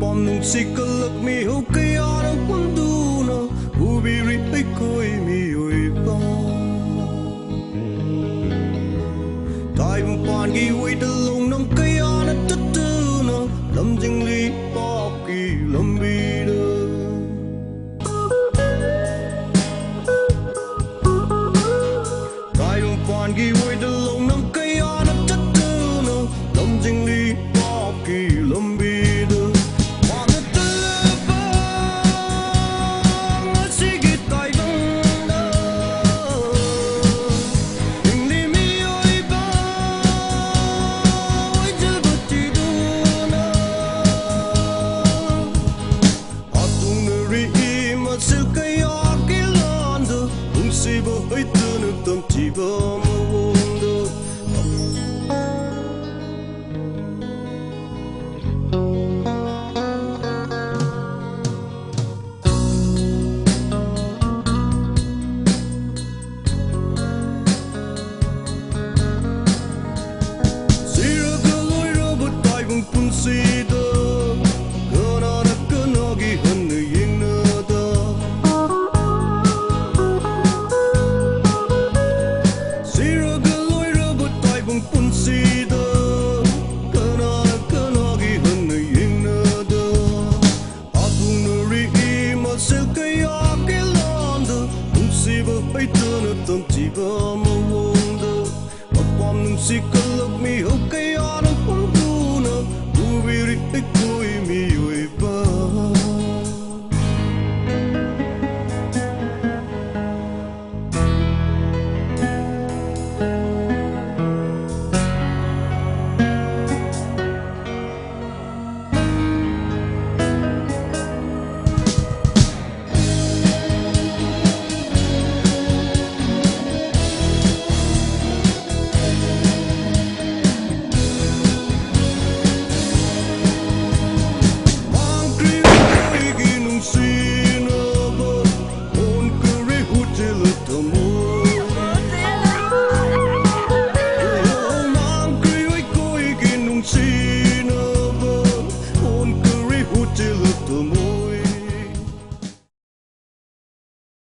Apam Nungshi kalak mi ho kaya ng kunduna ubiri ay ko'y miyo'y pa Tay mong pangiway dalong ng kaya na tatuna Lam jing li pa ki lam bida Tay mong pangiway dalong ng kaya na tatuna Lam jing li pa ki lam bida See